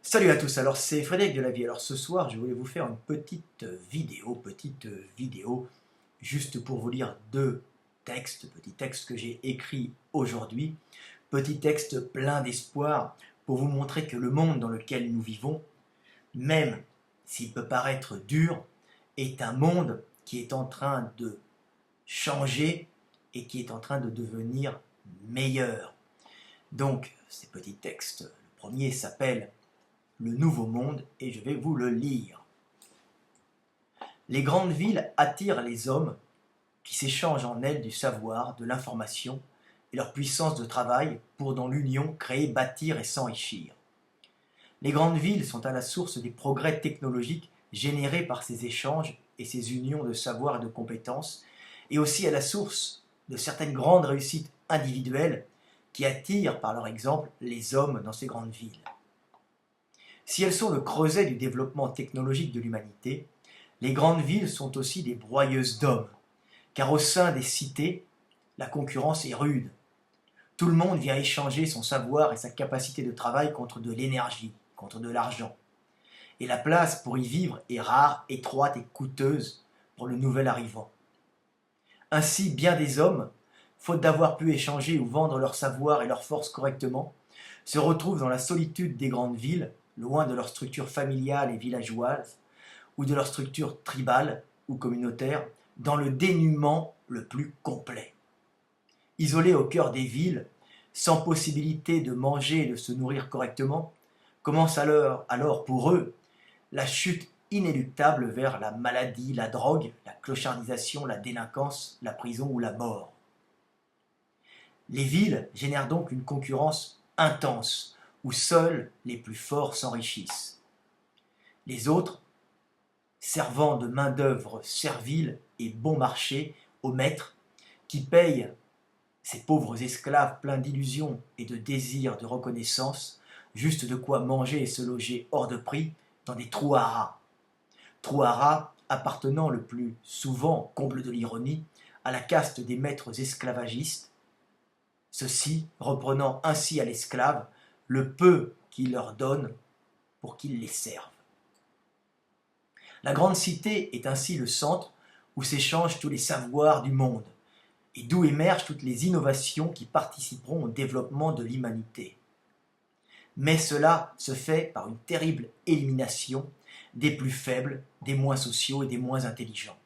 Salut à tous, alors c'est Frédéric de la Vie. Alors ce soir, je voulais vous faire une petite vidéo, juste pour vous lire deux petits textes que j'ai écrits aujourd'hui, petits textes pleins d'espoir pour vous montrer que le monde dans lequel nous vivons, même s'il peut paraître dur, est un monde qui est en train de changer et qui est en train de devenir meilleur. Donc, ces petits textes, le premier s'appelle Le Nouveau Monde et je vais vous le lire. Les grandes villes attirent les hommes qui s'échangent en elles du savoir, de l'information et leur puissance de travail pour dans l'union créer, bâtir et s'enrichir. Les grandes villes sont à la source des progrès technologiques générés par ces échanges et ces unions de savoir et de compétences, et aussi à la source de certaines grandes réussites individuelles qui attirent par leur exemple les hommes dans ces grandes villes. Si elles sont le creuset du développement technologique de l'humanité, les grandes villes sont aussi des broyeuses d'hommes, car au sein des cités, la concurrence est rude. Tout le monde vient échanger son savoir et sa capacité de travail contre de l'énergie, contre de l'argent. Et la place pour y vivre est rare, étroite et coûteuse pour le nouvel arrivant. Ainsi, bien des hommes, faute d'avoir pu échanger ou vendre leur savoir et leur force correctement, se retrouvent dans la solitude des grandes villes, loin de leur structure familiale et villageoise, ou de leur structure tribale ou communautaire, dans le dénuement le plus complet. Isolés au cœur des villes, sans possibilité de manger et de se nourrir correctement, commence alors pour eux la chute inéluctable vers la maladie, la drogue, la clochardisation, la délinquance, la prison ou la mort. Les villes génèrent donc une concurrence intense, où seuls les plus forts s'enrichissent. Les autres, servant de main-d'œuvre servile et bon marché aux maîtres, qui payent ces pauvres esclaves pleins d'illusions et de désirs de reconnaissance, juste de quoi manger et se loger hors de prix dans des trous à rats. Trous à rats appartenant le plus souvent, comble de l'ironie, à la caste des maîtres esclavagistes, ceux-ci reprenant ainsi à l'esclave le peu qu'il leur donne pour qu'ils les servent. La grande cité est ainsi le centre où s'échangent tous les savoirs du monde et d'où émergent toutes les innovations qui participeront au développement de l'humanité. Mais cela se fait par une terrible élimination des plus faibles, des moins sociaux et des moins intelligents.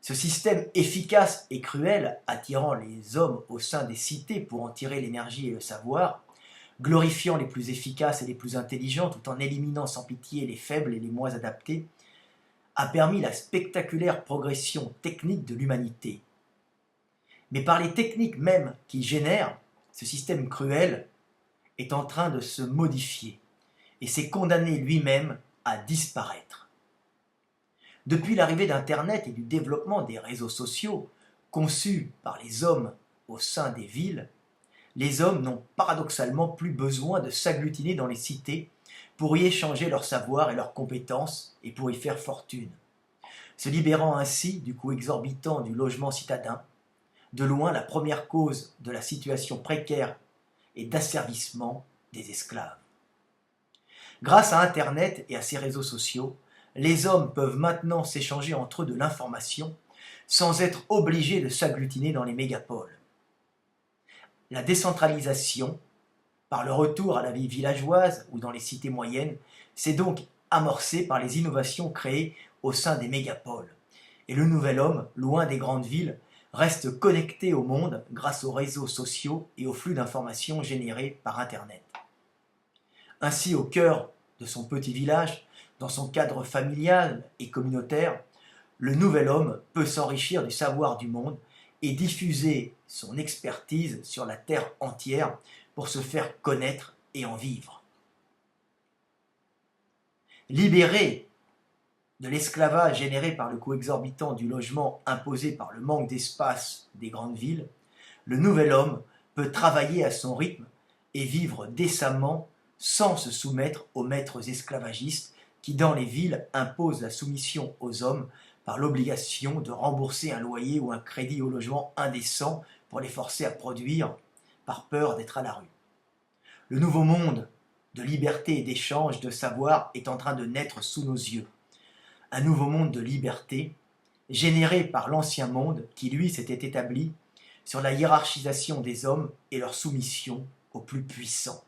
Ce système efficace et cruel, attirant les hommes au sein des cités pour en tirer l'énergie et le savoir, glorifiant les plus efficaces et les plus intelligents tout en éliminant sans pitié les faibles et les moins adaptés, a permis la spectaculaire progression technique de l'humanité. Mais par les techniques même qui génèrent, ce système cruel est en train de se modifier et s'est condamné lui-même à disparaître. Depuis l'arrivée d'Internet et du développement des réseaux sociaux, conçus par les hommes au sein des villes, les hommes n'ont paradoxalement plus besoin de s'agglutiner dans les cités pour y échanger leur savoir et leurs compétences et pour y faire fortune, se libérant ainsi du coût exorbitant du logement citadin, de loin la première cause de la situation précaire et d'asservissement des esclaves. Grâce à Internet et à ses réseaux sociaux, les hommes peuvent maintenant s'échanger entre eux de l'information sans être obligés de s'agglutiner dans les mégapoles. La décentralisation, par le retour à la vie villageoise ou dans les cités moyennes, s'est donc amorcée par les innovations créées au sein des mégapoles. Et le nouvel homme, loin des grandes villes, reste connecté au monde grâce aux réseaux sociaux et au flux d'informations générés par Internet. Ainsi, au cœur de son petit village, dans son cadre familial et communautaire, le nouvel homme peut s'enrichir du savoir du monde et diffuser son expertise sur la terre entière pour se faire connaître et en vivre. Libéré de l'esclavage généré par le coût exorbitant du logement imposé par le manque d'espace des grandes villes, le nouvel homme peut travailler à son rythme et vivre décemment sans se soumettre aux maîtres esclavagistes qui, dans les villes, imposent la soumission aux hommes par l'obligation de rembourser un loyer ou un crédit au logement indécent pour les forcer à produire par peur d'être à la rue. Le nouveau monde de liberté et d'échange, de savoir est en train de naître sous nos yeux. Un nouveau monde de liberté, généré par l'ancien monde qui, lui, s'était établi sur la hiérarchisation des hommes et leur soumission aux plus puissants.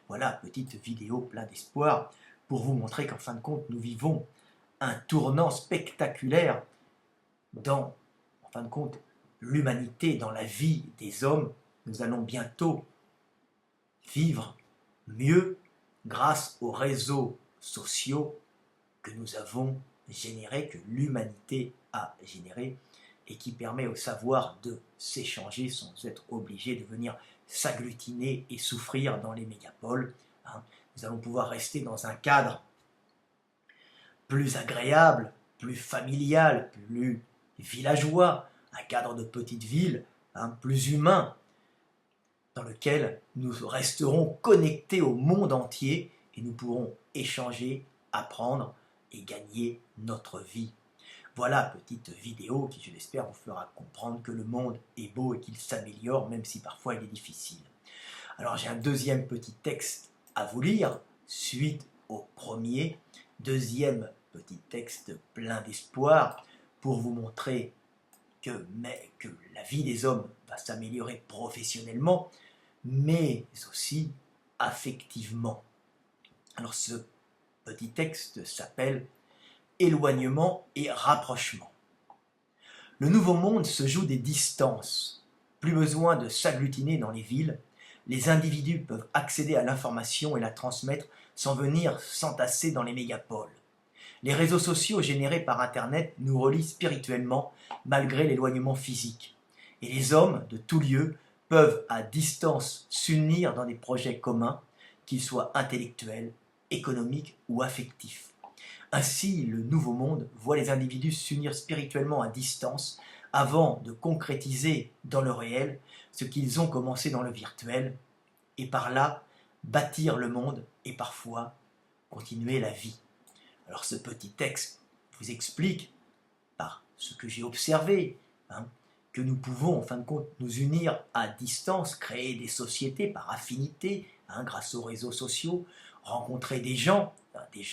Voilà, petite vidéo plein d'espoir pour vous montrer qu'en fin de compte, nous vivons un tournant spectaculaire dans, en fin de compte, l'humanité, dans la vie des hommes. Nous allons bientôt vivre mieux grâce aux réseaux sociaux que nous avons générés, que l'humanité a générés, et qui permet au savoir de s'échanger sans être obligé de venir s'agglutiner et souffrir dans les mégapoles. Nous allons pouvoir rester dans un cadre plus agréable, plus familial, plus villageois, un cadre de petite ville, plus humain, dans lequel nous resterons connectés au monde entier et nous pourrons échanger, apprendre et gagner notre vie. Voilà, petite vidéo qui, je l'espère, vous fera comprendre que le monde est beau et qu'il s'améliore, même si parfois il est difficile. Alors j'ai un deuxième petit texte à vous lire, suite au premier. Deuxième petit texte plein d'espoir pour vous montrer que la vie des hommes va s'améliorer professionnellement, mais aussi affectivement. Alors ce petit texte s'appelle « Éloignement et rapprochement ». Le nouveau monde se joue des distances. Plus besoin de s'agglutiner dans les villes. Les individus peuvent accéder à l'information et la transmettre sans venir s'entasser dans les mégapoles. Les réseaux sociaux générés par Internet nous relient spirituellement malgré l'éloignement physique. Et les hommes de tout lieu peuvent à distance s'unir dans des projets communs, qu'ils soient intellectuels, économiques ou affectifs. Ainsi, le nouveau monde voit les individus s'unir spirituellement à distance avant de concrétiser dans le réel ce qu'ils ont commencé dans le virtuel, et par là bâtir le monde et parfois continuer la vie. Alors ce petit texte vous explique, par ce que j'ai observé, que nous pouvons en fin de compte nous unir à distance, créer des sociétés par affinité, grâce aux réseaux sociaux, rencontrer des gens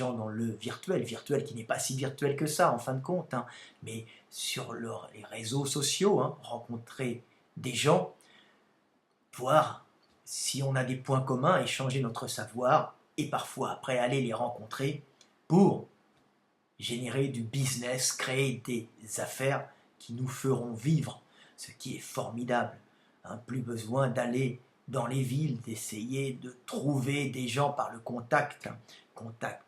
dans le virtuel qui n'est pas si virtuel que ça en fin de compte, mais sur les réseaux sociaux, rencontrer des gens, voir si on a des points communs, échanger notre savoir, et parfois après aller les rencontrer pour générer du business, créer des affaires qui nous feront vivre, ce qui est formidable. Plus besoin d'aller dans les villes, d'essayer de trouver des gens par le contact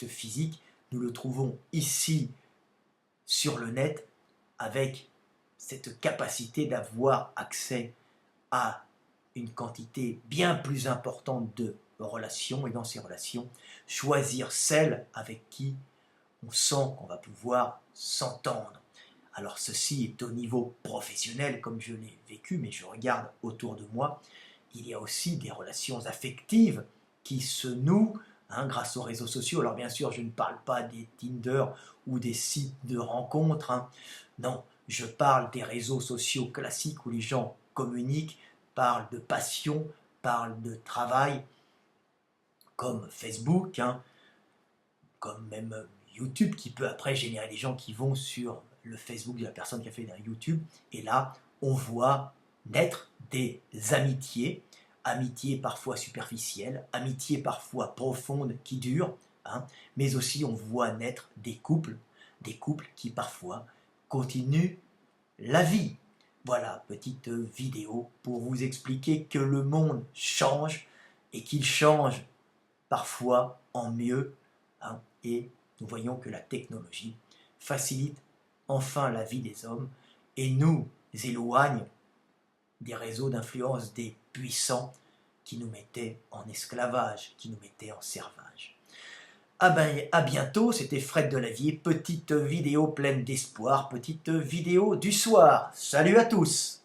physique. Nous le trouvons ici sur le net avec cette capacité d'avoir accès à une quantité bien plus importante de relations, et dans ces relations, choisir celles avec qui on sent qu'on va pouvoir s'entendre. Alors ceci est au niveau professionnel comme je l'ai vécu, mais je regarde autour de moi, il y a aussi des relations affectives qui se nouent grâce aux réseaux sociaux. Alors bien sûr, je ne parle pas des Tinder ou des sites de rencontres, non, je parle des réseaux sociaux classiques où les gens communiquent, parlent de passion, parlent de travail, comme Facebook, comme même YouTube, qui peut après générer des gens qui vont sur le Facebook de la personne qui a fait un YouTube, et là, on voit naître des amitiés, amitiés parfois superficielles, amitiés parfois profondes qui durent, mais aussi on voit naître des couples qui parfois continuent la vie. Voilà, petite vidéo pour vous expliquer que le monde change et qu'il change parfois en mieux, et nous voyons que la technologie facilite enfin la vie des hommes et nous éloigne des réseaux d'influence des puissants qui nous mettaient en esclavage, qui nous mettaient en servage. À bientôt, c'était Fred Delavier, petite vidéo pleine d'espoir, petite vidéo du soir. Salut à tous!